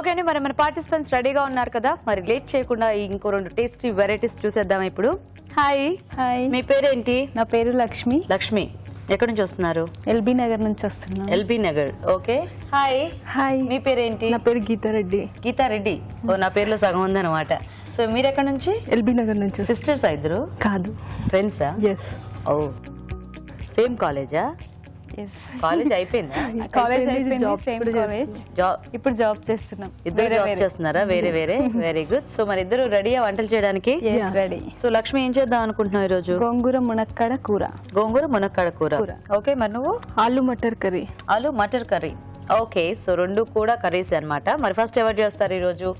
Okay అండి, మరి మన పార్టిసిపెంట్స్ రెడీగా ఉన్నారు కదా, మరి లేట్ చేయకుండా ఇంకో 2 టేస్టీ వెరైటీస్ చూసేద్దాం ఇప్పుడు. హాయ్. హాయ్, మీ పేరేంటి? నా పేరు లక్ష్మి. లక్ష్మి, ఎక్కడి నుంచి వస్తున్నారు? ఎల్బీ నగర్ నుంచి వస్తున్నాను. LB Nagar. Okay. Hi. Hi, మీ పేరేంటి? నా పేరు గీతారెడ్డి. గీతారెడ్డి. ఓ, నా పేరులో సగం ఉందన్నమాట. సో మీరు ఎక్కడి నుంచి? ఎల్బీ నగర్ నుంచి. సిస్టర్స్ ఇద్దరు? కాదు, ఫ్రెండ్సా? ఎస్. ఓ, సేమ్ కాలేజా? ఎస్, కాలేజ్ అయిపోయిందా? కాలేజ్ అయిపోయింది, సేమ్ కాలేజ్. ఇప్పుడు జాబ్ చేస్తున్నాం. ఇద్దరు జాబ్ చేస్తున్నారా? వేరే వేరే. Very good. సో మరి ఇద్దరు రెడీయా వంటలు చేయడానికి? రెడీ. సో లక్ష్మి, ఏం చేద్దాం అనుకుంటున్నావు ఈ రోజు? గోంగూర మునక్కాడ కూర. గోంగూర మునక్కాడ కూర. ఓకే, మరి నువ్వు? ఆలు మటర్ కర్రీ. ఆలు మటర్ కర్రీ. ఓకే, సో 2 కూడా కర్రీస్ అన్నమాట. మరి ఫస్ట్ ఎవరు చేస్తారు ఈ రోజు?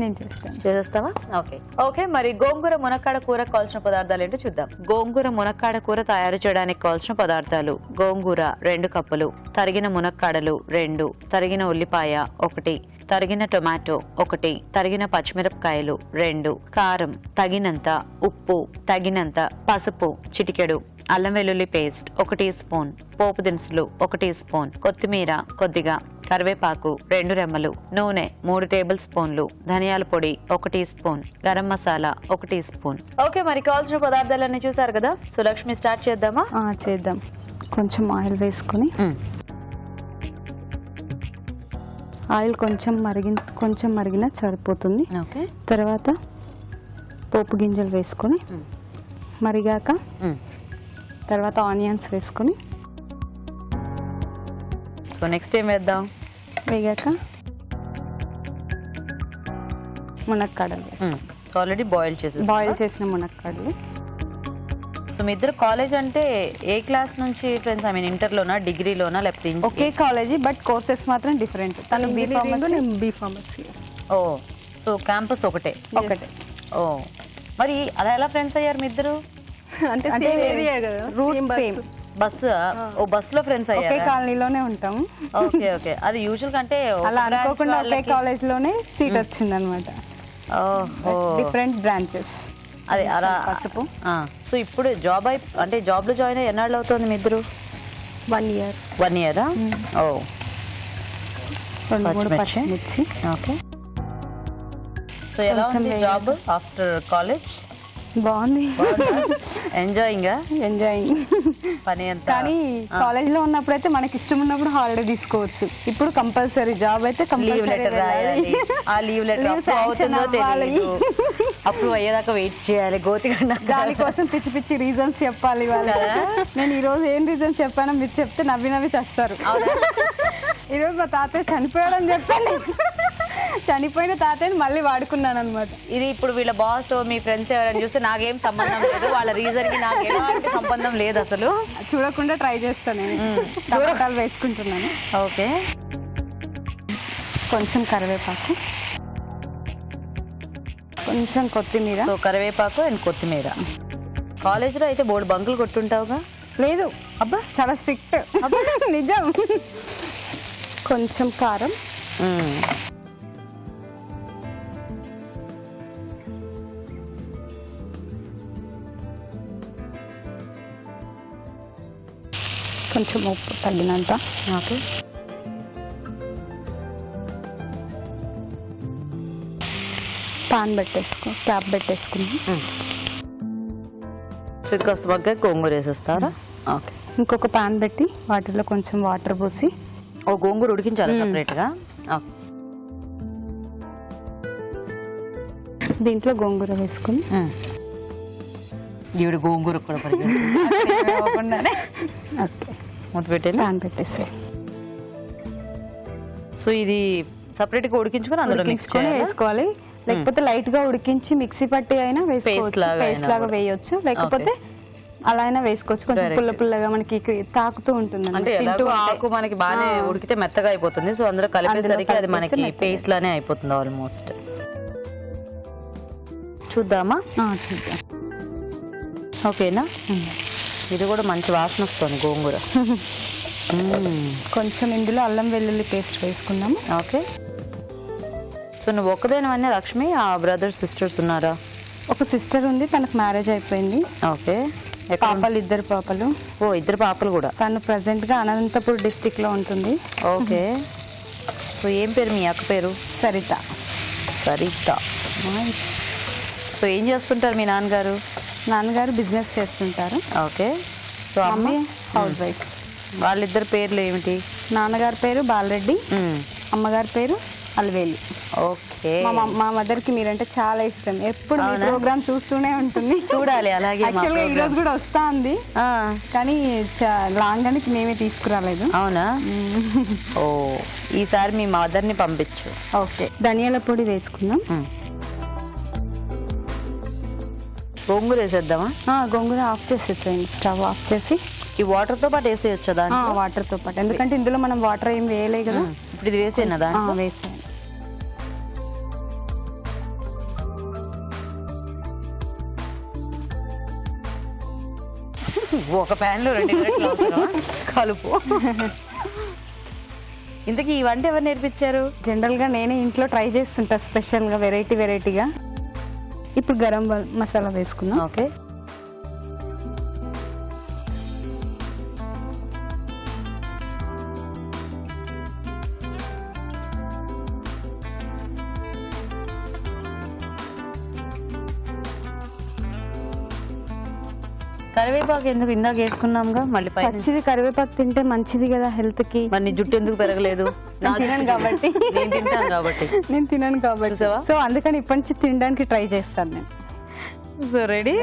నేను చేస్తాను. చేసేస్తావా? ఓకే. ఓకే, మరి గోంగూర మునక్కాడ కూర కావాల్సిన పదార్థాలు ఏంటో చూద్దాం. గోంగూర మునక్కాడ కూర తయారు చేయడానికి కావాల్సిన పదార్థాలు: గోంగూర 2 కప్పులు, తరిగిన మునక్కాడలు 2, తరిగిన ఉల్లిపాయ 1, తరిగిన టొమాటో 1, తరిగిన పచ్చిమిరపకాయలు 2, కారం తగినంత, ఉప్పు తగినంత, పసుపు చిటికెడు, అల్లం వెల్లుల్లి పేస్ట్ 1 టీ స్పూన్, పోపు దినుసులు 1 టీ స్పూన్, కొత్తిమీర కొద్దిగా, కరివేపాకు 2 రెమ్మలు, నూనె 3 టేబుల్ స్పూన్లు, ధనియాల పొడి 1 tea spoon, garam masala 1 tea spoon. Okay, మరి కావాల్సిన పదార్థాలన్నీ చూసారు కదా. సో లక్ష్మి, స్టార్ట్ చేద్దామా? చేద్దాం. కొంచెం ఆయిల్ వేసుకుని, ఆయిల్ కొంచెం మరిగినా సరిపోతుంది. ఓకే. తర్వాత పోపు గింజలు వేసుకొని మరిగాక తర్వాత ఆనియన్స్ వేసుకొని, సో నెక్స్ట్ ఏం వేద్దాం? వేగాక మునక్కాడలు వేసుకొని, ఆల్రెడీ బాయిల్ చేసిన మునక్కాడలు. సో మీ ఇద్దరు కాలేజ్ అంటే ఏ క్లాస్ నుంచి ఫ్రెండ్స్? ఐ మీన్ ఇంటర్లోనా, డిగ్రీలోనా, లేకపోతే ఒకే కాలేజీ, బట్ కోర్సెస్ మాత్రం డిఫరెంట్. తను బి.ఫార్మసీ. ఓ, సో క్యాంపస్ ఒకటే. ఓ, మరి అలా ఎలా ఫ్రెండ్స్ అయ్యారు మీ ఇద్దరు? అంటే బస్సు? ఓ, బస్సులో ఫ్రెండ్స్ అయ్యారు. ఒకే కాలనీలోనే ఉంటాం. Okay okay. అది యూజువల్ అంటే అలా అనుకోకుండా ఒకే కాలేజ్ లోనే సీట్ వచ్చింది అనమాట. Different branches. అది అలా. పసుపు. సో ఇప్పుడు జాబ్ లో జాయిన్ అయ్యి ఎన్నాళ్ళు అవుతుంది మీ ఇద్దరు? 1 year. 1 year? ఓ, 2-3 పచ్చిమిర్చి. ఓకే. సో ఎలా ఉంది జాబ్ ఆఫ్టర్ కాలేజ్? బాగుంది. ఎంజాయింగ్ పని ఎంత? కానీ కాలేజ్ లో ఉన్నప్పుడు అయితే మనకి ఇష్టం ఉన్నప్పుడు హాలిడే తీసుకోవచ్చు. ఇప్పుడు కంపల్సరీ జాబ్ అయితే లీవ్ లెటర్ రాయాలి. ఆ లీవ్ లెటర్ అవుతుందో తెలియదు, అప్రూవ్ అయ్యేదాకా వెయిట్ చేయాలి. గోతిగండ దానికోసం పిచ్చి పిచ్చి రీజన్స్ చెప్పాలి వాళ్ళు. నేను ఈ రోజు ఏం రీజన్స్ చెప్పానో మీరు చెప్తే నవ్వి చేస్తారు. ఈరోజు మా తాతయ్య చనిపోయాడని చెప్పండి. చనిపోయిన తాతయ్యని మళ్ళీ వాడుకున్నాను అనమాట. ఇది ఇప్పుడు వీళ్ళ బాస్ మీ ఫ్రెండ్స్ ఎవరైనా చూస్తే నాకేం సంబంధం లేదు, వాళ్ళ రీజన్ కి నాకు ఎలాంటి సంబంధం లేదు అసలు. చూడకుండా ట్రై చేస్తాను. టమాటాలు వేసుకుంటున్నాను. ఓకే. కొంచెం కరివేపాకు, కొంచెం కొత్తిమీర. సో కరివేపాకు అండ్ కొత్తిమీర. కాలేజీలో అయితే బోర్డు బంకులు కొట్టుంటావుగా? లేదు అబ్బా, చాలా స్ట్రిక్ట్. నిజం. కొంచెం కారం, కొంచెం ఉప్పు తగినంత. ఓకే. క్యాప్ పెట్టేసుకుని కాస్త బాగా గోంగూర వేసేస్తారా? ఓకే. ఇంకొక పాన్ పెట్టి వాటిలో కొంచెం వాటర్ పోసి. ఓ, గోంగూర ఉడికించాలి సపరేట్గా? దీంట్లో గోంగూర వేసుకుని, ఈవిడ గోంగూర కూడా మూత పెట్టేది, పాన్ పెట్టేసి. సో ఇది సపరేట్ గా ఉడికించుకొని అందులో మిక్స్ వేసుకోవాలి. లేకపోతే లైట్ గా ఉడికించి మిక్సీ పట్టి అయినా వేసుకోవచ్చు, పేస్ట్ లాగా వేయొచ్చు. లేకపోతే అలా అయినా వేసుకోవచ్చు. కొంచెం పుల్ల పుల్లగా మనకి తాకుతూ ఉంటుంది. అంటే ఆకు మనకి బాగానే ఉడికితే మెత్తగా అయిపోతుంది. సో అందులో కలిపేసరికి అది మనకి పేస్ట్ లానే అయిపోతుంది ఆల్మోస్ట్. చూద్దామా? చూద్దాం. ఓకేనా? ఇది కూడా మంచి వాసన వస్తుంది గోంగూర. కొంచెం ఇందులో అల్లం వెల్లుల్లి పేస్ట్ వేసుకుందాము. ఓకే. సో నువ్వు ఒక్కదేనవన్నీ లక్ష్మి? ఆ బ్రదర్స్ సిస్టర్స్ ఉన్నారా? ఒక సిస్టర్ ఉంది, తనకు మ్యారేజ్ అయిపోయింది. ఓకే. పాపలు, 2 పాపలు. ఓ, 2 పాపలు కూడా. తను ప్రెసెంట్ గా అనంతపూర్ డిస్ట్రిక్ట్ లో ఉంటుంది. ఓకే. సో ఏం పేరు మీ అక్క పేరు? సరిత. సరిత. సో ఏం చేస్తుంటారు మీ నాన్నగారు? నాన్నగారు బిజినెస్ చేస్తుంటారు. Okay. So mummy house wife. వాళ్ళిద్దరు పేర్లు ఏమిటి? నాన్నగారి పేరు బాలరెడ్డి, అమ్మగారి పేరు అల్వేలి. ఓకే. మా మదర్కి మీరంటే చాలా ఇష్టం, ఎప్పుడు మీ ప్రోగ్రామ్ చూస్తూనే ఉంటుంది. చూడాలి. అలాగే యాక్చువల్గా ఈ రోజు కూడా వస్తా ఉంది, కానీ లాంగ్ అని మేమే తీసుకురాలేదు. అవునా? ఓ, ఈసారి మీ మదర్ని పంపించు. ఓకే. ధనియాల పొడి వేసుకుందాం. గోంగూర వేసేద్దామా? గోంగూర ఆఫ్ చేసేసేయండి, స్టవ్ ఆఫ్ చేసి. ఈ వాటర్తో పాటు వేసేయచ్చు దాన్ని? వాటర్తో పాటు, ఎందుకంటే ఇందులో మనం వాటర్ ఏం వేయలే కదా. ఇప్పుడు ఇది వేసేనా దాంట్లో? వేసేయండి. ఒక ప్యాన్ లో 2 గంటలు అవసరమా? కలుపు. ఇంతకీ ఈ వంట ఎవరు నేర్పించారు? జనరల్ గా నేనే ఇంట్లో ట్రై చేస్తుంటా, స్పెషల్ గా వెరైటీగా. ఇప్పుడు గరం మసాలా వేసుకుందాం. ఓకే. కరివేపాకు ఎందుకు? ఇందాక వేసుకున్నాంగా, మళ్ళీ పచ్చిది కరివేపాకు తింటే మంచిది కదా హెల్త్ కి. మరి నీ జుట్టు ఎందుకు పెరగలేదు? తినను కాబట్టి. నేను తింటాను కాబట్టి. నేను తినను కాబట్టి, సో అందుకని ఇప్పటి నుంచి తినడానికి ట్రై చేస్తాను నేను. So ready?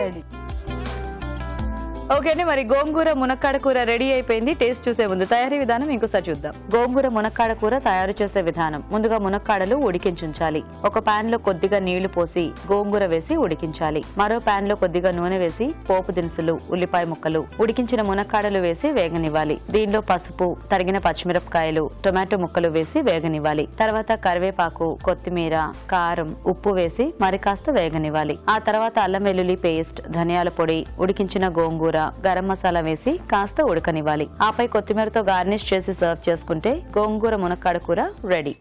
ఓకే అండి, మరి గోంగూర మునక్కాడ కూర రెడీ అయిపోయింది. టేస్ట్ చూసే ముందు తయారీ విధానం ఇంకోసారి చూద్దాం. గోంగూర మునక్కాడ కూర తయారు చేసే విధానం. ముందుగా మునక్కాడలు ఉడికించుంచాలి. ఒక పాన్ లో కొద్దిగా నీళ్లు పోసి గోంగూర వేసి ఉడికించాలి. మరో పాన్ లో కొద్దిగా నూనె వేసి పోపు దినుసులు, ఉల్లిపాయ ముక్కలు, ఉడికించిన మునక్కాడలు వేసి వేగనివ్వాలి. దీనిలో పసుపు, తరిగిన పచ్చిమిరపకాయలు, టొమాటో ముక్కలు వేసి వేగనివ్వాలి. తర్వాత కరివేపాకు, కొత్తిమీర, కారం, ఉప్పు వేసి మరి కాస్త వేగనివ్వాలి. ఆ తర్వాత అల్లం వెల్లుల్లి పేస్ట్, ధనియాల పొడి, ఉడికించిన గోంగూర, గరం మసాలా వేసి కాస్త ఉడకనివ్వాలి. ఆపై కొత్తిమీరతో గార్నిష్ చేసి సర్వ్ చేసుకుంటే గోంగూర మునక్కాడ కూర రెడీ.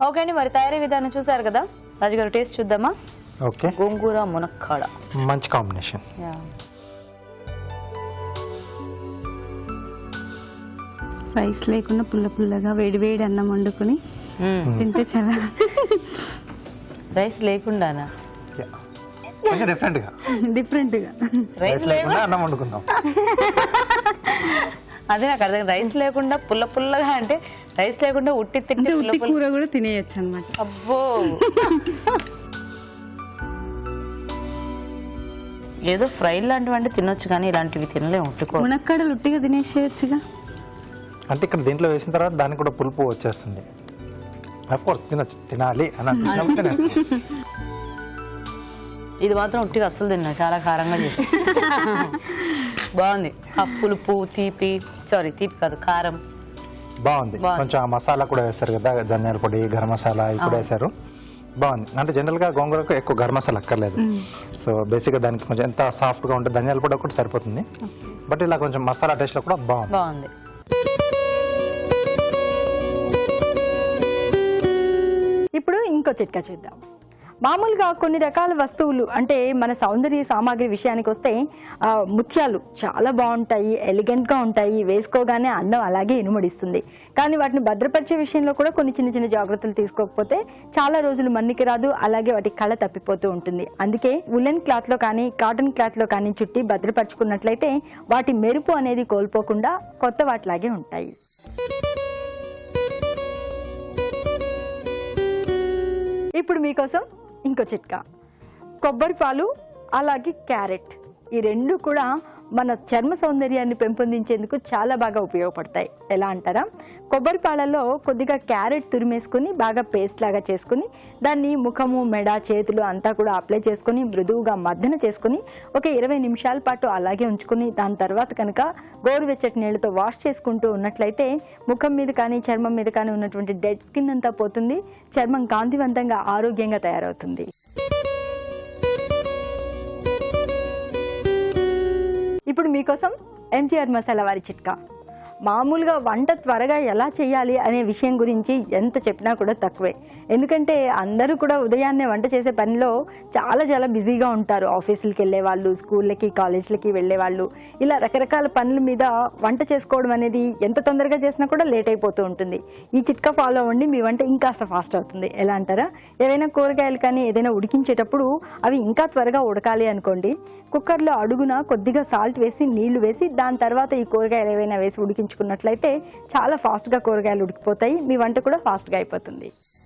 ఓకే అండి, మరి తయారీ విధానం చూసారు కదా. రాజు గారు టేస్ట్ చూద్దామా? ఓకే. గోంగూర మునక్కాడ మంచి కాంబినేషన్. రైస్ లేకుండా పుల్లగా వేడి అన్నం వండుకుని తింటే చాలా. రైస్ లేకుండానా? డిఫరెంట్ గా రైస్ లేకుండా అన్నం వండుకుందాం. అదే నాకు అర్థం. రైస్ లేకుండా పుల్లగా అంటే రైస్ లేకుండా ఉట్టి తింటే కూర కూడా తినేయచ్చు అన్నమాట. అబ్బో, ఏదో ఫ్రై లాంటివి తినొచ్చు, కానీ ఇలాంటివి తినలేము. మునక్కాడలు ఉట్టిగా తినేసేయచ్చుగా. అంటే ఇక్కడ దీంట్లో వేసిన తర్వాత దానికి కూడా పులుపు వచ్చేస్తుంది. అఫ్ కోర్స్ తినొచ్చు, తినాలి అని అనిపించినప్పుడు. ఇది మాత్రం ఉట్టిగా అస్సలు తిన్నా, చాలా కారంగా చేసి. బాగుంది. ఆ పులుపు, తీపి కాదు, కారం బాగుంది. కొంచెం ఆ మసాలా కూడా వేస్తారు కదా, ధనియాల పొడి, గరం మసాలా ఇవి కూడా వేసారు. బాగుంది. అంటే జనరల్ గా గోంగూరకు ఎక్కువ గరం మసాలా అక్కర్లేదు. సో బేసిక్ గా దానికి కొంచెం ఎంత సాఫ్ట్ గా ఉంటే ధనియాల పొడి ఒకటి సరిపోతుంది. బట్ ఇలా కొంచెం మసాలా టేస్ట్ లో కూడా బాగుంది. ఇప్పుడు ఇంకో చిట్కా చూద్దాం. మామూలుగా కొన్ని రకాల వస్తువులు, అంటే మన సౌందర్య సామాగ్రి విషయానికి వస్తే ముత్యాలు చాలా బాగుంటాయి, ఎలిగెంట్గా ఉంటాయి, వేసుకోగానే అందం అలాగే ఇనుమడిస్తుంది. కానీ వాటిని భద్రపరిచే విషయంలో కూడా కొన్ని చిన్న జాగ్రత్తలు తీసుకోకపోతే చాలా రోజులు మన్నికి రాదు, అలాగే వాటి కళ తప్పిపోతూ ఉంటుంది. అందుకే ఉలెన్ క్లాత్లో కానీ కాటన్ క్లాత్లో కానీ చుట్టి భద్రపరుచుకున్నట్లయితే వాటి మెరుపు అనేది కోల్పోకుండా కొత్త వాటిలాగే ఉంటాయి. ఇప్పుడు మీకోసం ఇంకో చిట్కా. కొబ్బరి పాలు అలాగే క్యారెట్, ఈ రెండు కూడా మన చర్మ సౌందర్యాన్ని పెంపొందించేందుకు చాలా బాగా ఉపయోగపడతాయి. ఎలా అంటారా? కొబ్బరి పాలలో కొద్దిగా క్యారెట్ తురిమేసుకుని బాగా పేస్ట్ లాగా చేసుకుని దాన్ని ముఖము, మెడ, చేతులు అంతా కూడా అప్లై చేసుకుని మృదువుగా మర్దన చేసుకుని ఒక 20 నిమిషాల పాటు అలాగే ఉంచుకుని దాని తర్వాత కనుక గోరువెచ్చటి నీళ్లతో వాష్ చేసుకుంటూ ఉన్నట్లయితే ముఖం మీద కానీ చర్మం మీద కానీ ఉన్నటువంటి డెడ్ స్కిన్ అంతా పోతుంది, చర్మం కాంతివంతంగా ఆరోగ్యంగా తయారవుతుంది. ఇప్పుడు మీకోసం ఎంటీఆర్ మసాలా వారి చిట్కా. మామూలుగా వంట త్వరగా ఎలా చేయాలి అనే విషయం గురించి ఎంత చెప్పినా కూడా తక్కువే. ఎందుకంటే అందరూ కూడా ఉదయాన్నే వంట చేసే పనిలో చాలా చాలా బిజీగా ఉంటారు. ఆఫీసులకి వెళ్ళే వాళ్ళు, స్కూళ్ళకి కాలేజీలకి వెళ్ళే వాళ్ళు, ఇలా రకరకాల పనుల మీద వంట చేసుకోవడం అనేది ఎంత తొందరగా చేసినా కూడా లేట్ అయిపోతూ ఉంటుంది. ఈ చిట్కా ఫాలో అవ్వండి, మీ వంట ఇంకాస్త ఫాస్ట్ అవుతుంది. ఎలా అంటారా? ఏవైనా కూరగాయలు కానీ ఏదైనా ఉడికించేటప్పుడు అవి ఇంకా త్వరగా ఉడకాలి అనుకోండి, కుక్కర్లో అడుగున కొద్దిగా సాల్ట్ వేసి నీళ్లు వేసి దాని తర్వాత ఈ కూరగాయలు ఏవైనా వేసి ఉడికించుకున్నట్లయితే చాలా ఫాస్ట్గా కూరగాయలు ఉడికిపోతాయి, మీ వంట కూడా ఫాస్ట్గా అయిపోతుంది.